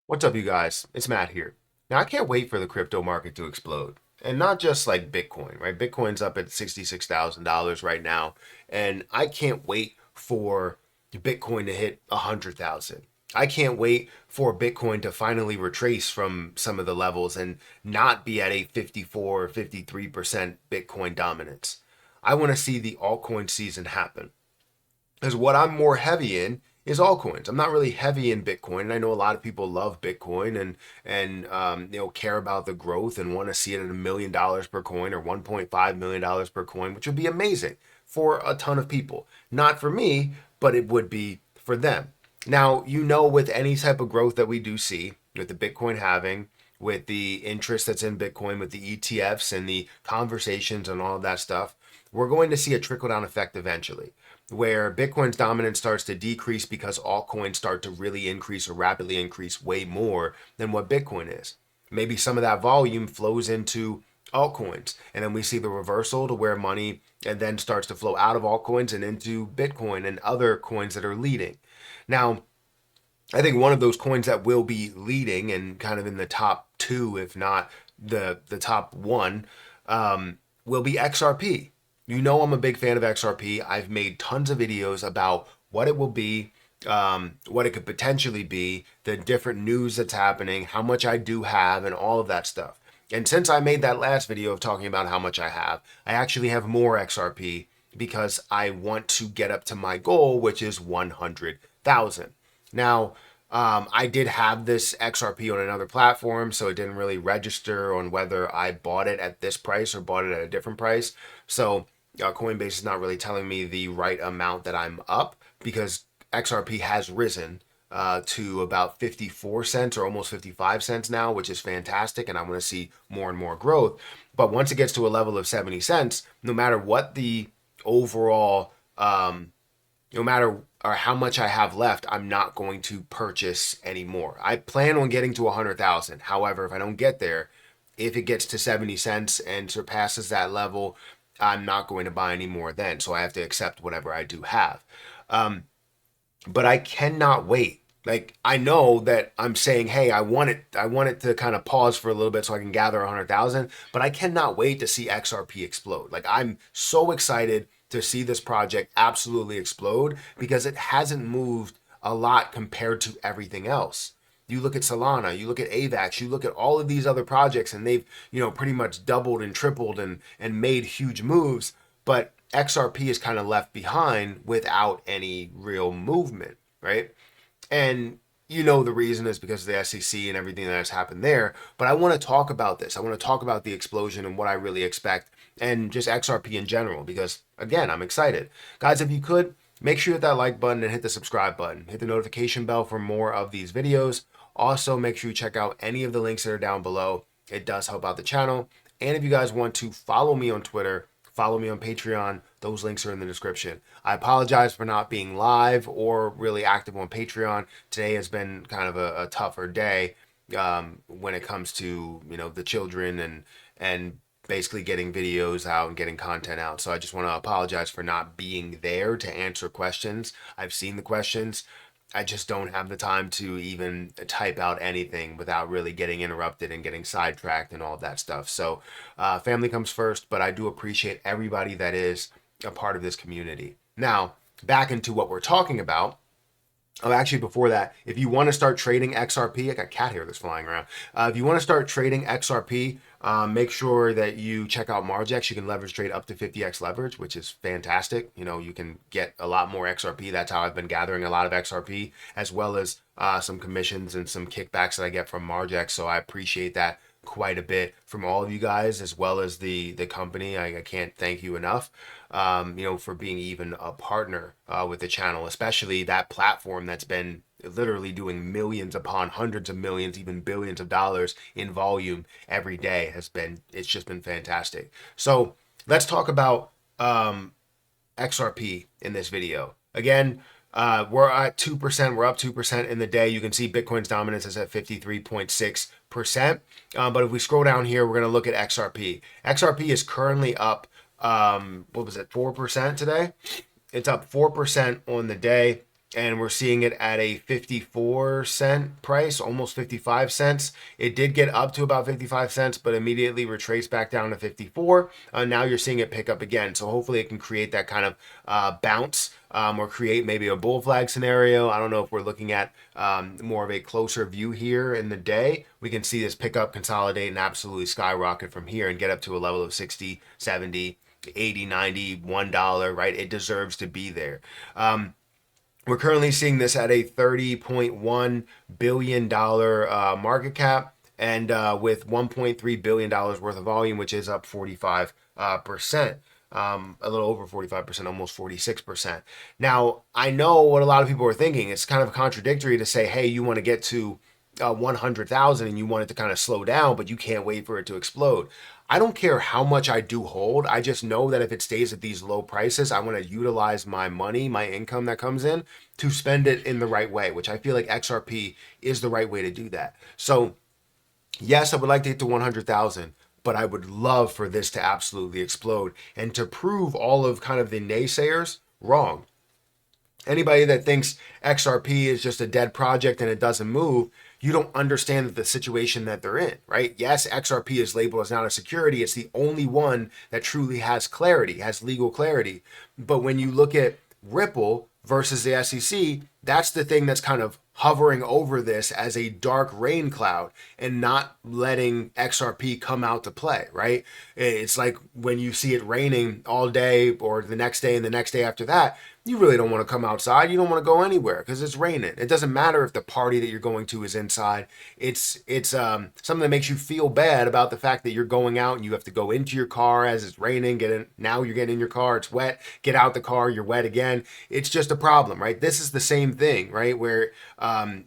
What's up, you guys? It's Matt here. Now, I can't wait for the crypto market to explode. And not just like Bitcoin, right? Bitcoin's up at $66,000 right now. And I can't wait for Bitcoin to hit 100,000. I can't wait for Bitcoin to finally retrace from some of the levels and not be at a 54 or 53% Bitcoin dominance. I want to see the altcoin season happen. Because what I'm more heavy in is altcoins. I'm not really heavy in Bitcoin, and I know a lot of people love Bitcoin and care about the growth and want to see it at $1 million per coin or $1.5 million per coin, which would be amazing for a ton of people. Not for me, but it would be for them. Now, with any type of growth that we do see, with the Bitcoin halving, with the interest that's in Bitcoin, with the ETFs and the conversations and all of that stuff, we're going to see a trickle down effect eventually where Bitcoin's dominance starts to decrease because altcoins start to really increase or rapidly increase way more than what Bitcoin is. Maybe some of that volume flows into altcoins, and then we see the reversal to where money and then starts to flow out of altcoins and into Bitcoin and other coins that are leading. Now, I think one of those coins that will be leading and kind of in the top two, if not the top one, will be XRP. I'm a big fan of XRP. I've made tons of videos about what it will be, what it could potentially be, the different news that's happening, how much I do have, and all of that stuff. And since I made that last video of talking about how much I have, I actually have more XRP because I want to get up to my goal, which is 100,000. Now, I did have this XRP on another platform, so it didn't really register on whether I bought it at this price or bought it at a different price. So Coinbase is not really telling me the right amount that I'm up because XRP has risen to about 54 cents or almost 55 cents now, which is fantastic. And I want to see more and more growth. But once it gets to a level of 70 cents, no matter what the overall no matter or how much I have left, I'm not going to purchase anymore. I plan on getting to 100,000. However, if I don't get there, if it gets to 70 cents and surpasses that level, I'm not going to buy any more then. So I have to accept whatever I do have. Um, but I cannot wait. Like I know that I'm saying, hey, I want it to kind of pause for a little bit so I can gather 100,000, but I cannot wait to see XRP explode. Like I'm so excited to see this project absolutely explode because it hasn't moved a lot compared to everything else. You look at Solana, you look at AVAX, you look at all of these other projects and they've, pretty much doubled and tripled and made huge moves, but XRP is kind of left behind without any real movement, right? And the reason is because of the SEC and everything that has happened there. But I want to talk about this. I want to talk about the explosion and what I really expect and just XRP in general because, again, I'm excited. Guys, if you could, make sure you hit that like button and hit the subscribe button. Hit the notification bell for more of these videos. Also, make sure you check out any of the links that are down below. It does help out the channel. And if you guys want to follow me on Twitter, follow me on Patreon. Those links are in the description. I apologize for not being live or really active on Patreon. Today has been kind of a tougher day when it comes to the children and basically getting videos out and getting content out. So I just want to apologize for not being there to answer questions. I've seen the questions. I just don't have the time to even type out anything without really getting interrupted and getting sidetracked and all of that stuff. So, family comes first, but I do appreciate everybody that is a part of this community. Now, back into what we're talking about. Oh, actually, before that, if you want to start trading XRP, I got cat hair that's flying around. If you want to start trading XRP, make sure that you check out Margex. You can leverage trade up to 50x leverage, which is fantastic. You can get a lot more XRP. That's how I've been gathering a lot of XRP, as well as some commissions and some kickbacks that I get from Margex. So I appreciate that quite a bit from all of you guys, as well as the company. I can't thank you enough, for being even a partner with the channel, especially that platform that's been literally doing millions upon hundreds of millions, even billions of dollars in volume every day. It's just been fantastic. So let's talk about XRP in this video. Again, we're at 2%. We're up 2% in the day. You can see Bitcoin's dominance is at 53.6%. But if we scroll down here, we're going to look at XRP. XRP is currently up, 4% today? It's up 4% on the day. and we're seeing it at a 54-cent price, almost 55 cents. It did get up to about 55 cents, but immediately retraced back down to 54. Now you're seeing it pick up again. So hopefully it can create that kind of bounce, or create maybe a bull flag scenario. I don't know if we're looking at more of a closer view here in the day. We can see this pick up, consolidate, and absolutely skyrocket from here and get up to a level of 60, 70, 80, 90, $1, right? It deserves to be there. We're currently seeing this at a $30.1 billion market cap, and with $1.3 billion worth of volume, which is up 45%. A little over 45%, almost 46%. Now, I know what a lot of people are thinking. It's kind of contradictory to say, hey, you want to get to 100,000 and you want it to kind of slow down, but you can't wait for it to explode. I don't care how much I do hold. I just know that if it stays at these low prices, I want to utilize my money, my income that comes in, to spend it in the right way, which I feel like XRP is the right way to do that. So yes, I would like to get to 100,000, but I would love for this to absolutely explode and to prove all of kind of the naysayers wrong. Anybody that thinks XRP is just a dead project and it doesn't move, you don't understand the situation that they're in, right? Yes, XRP is labeled as not a security. It's the only one that truly has clarity, has legal clarity. But when you look at Ripple versus the SEC, that's the thing that's kind of hovering over this as a dark rain cloud and not letting XRP come out to play, right? It's like when you see it raining all day or the next day and the next day after that, you really don't want to come outside. You don't want to go anywhere because it's raining. It doesn't matter if the party that you're going to is inside. It's something that makes you feel bad about the fact that you're going out and you have to go into your car as it's raining. Get in, now you're getting in your car, it's wet. Get out the car, you're wet again. It's just a problem, right? This is the same thing, right? Where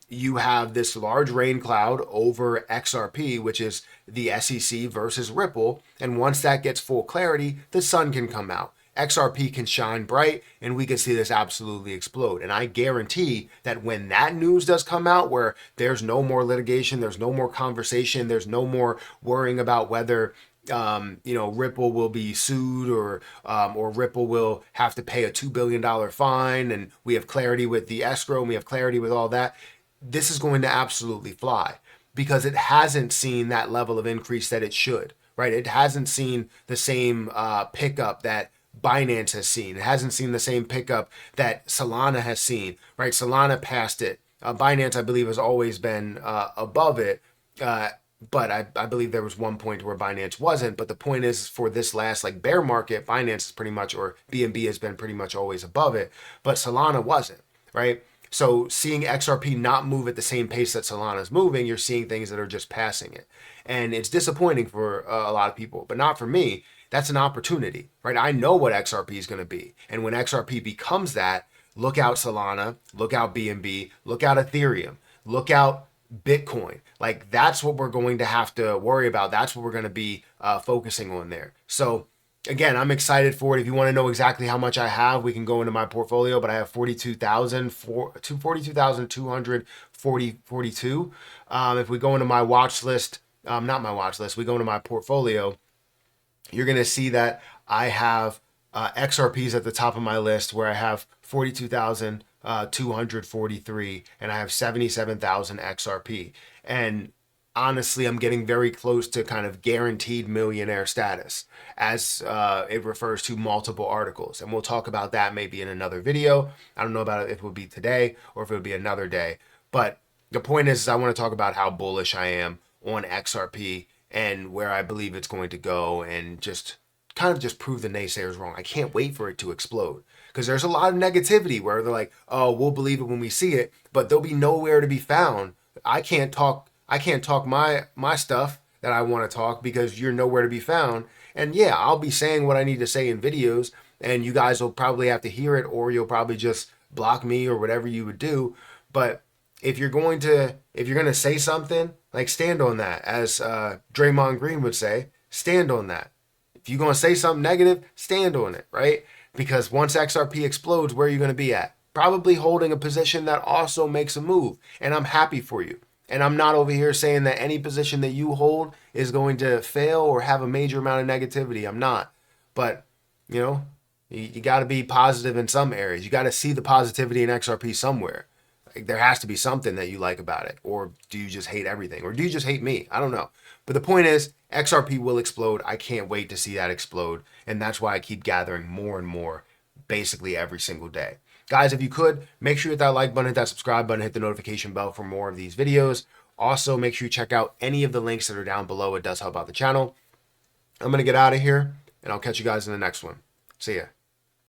you have this large rain cloud over XRP, which is the SEC versus Ripple. And once that gets full clarity, the sun can come out. XRP can shine bright and we can see this absolutely explode. And I guarantee that when that news does come out, where there's no more litigation, there's no more conversation, there's no more worrying about whether Ripple will be sued or Ripple will have to pay a $2 billion fine, and we have clarity with the escrow and we have clarity with all that, this is going to absolutely fly because it hasn't seen that level of increase that it should, right? It hasn't seen the same pickup that Binance has seen. It hasn't seen the same pickup that Solana has seen, right? Solana passed it. Binance, I believe, has always been above it. But I believe there was one point where Binance wasn't. But the point is, for this last like bear market, Binance is pretty much, or BNB has been pretty much always above it. But Solana wasn't, right? So seeing XRP not move at the same pace that Solana is moving, you're seeing things that are just passing it. And it's disappointing for a lot of people, but not for me. That's an opportunity, right? I know what XRP is going to be. And when XRP becomes that, look out Solana, look out BNB, look out Ethereum, look out Bitcoin. Like that's what we're going to have to worry about. That's what we're going to be focusing on there. So again, I'm excited for it. If you want to know exactly how much I have, we can go into my portfolio, but I have 42,242. If we go into my watch list, not my watch list, we go into my portfolio, you're going to see that I have XRPs at the top of my list where I have 42,243 and I have 77,000 XRP. And honestly, I'm getting very close to kind of guaranteed millionaire status as it refers to multiple articles. And we'll talk about that maybe in another video. I don't know about it if it would be today or if it would be another day. But the point is I want to talk about how bullish I am on XRP and where I believe it's going to go, and just kind of just prove the naysayers wrong. I can't wait for it to explode because there's a lot of negativity where they're like, oh, we'll believe it when we see it, but they'll be nowhere to be found. I can't talk my stuff that I want to talk because you're nowhere to be found. And yeah, I'll be saying what I need to say in videos and you guys will probably have to hear it, or you'll probably just block me or whatever you would do. But if you're going to say something, like stand on that. As Draymond Green would say, stand on that. If you're going to say something negative, stand on it, right? Because once XRP explodes, where are you going to be at? Probably holding a position that also makes a move. And I'm happy for you. And I'm not over here saying that any position that you hold is going to fail or have a major amount of negativity. I'm not. But, You got to be positive in some areas. You got to see the positivity in XRP somewhere. Like, there has to be something that you like about it. Or do you just hate everything? Or do you just hate me? I don't know. But the point is, XRP will explode. I can't wait to see that explode. And that's why I keep gathering more and more basically every single day. Guys, if you could, make sure you hit that like button, hit that subscribe button, hit the notification bell for more of these videos. Also, make sure you check out any of the links that are down below. It does help out the channel. I'm going to get out of here, and I'll catch you guys in the next one. See ya.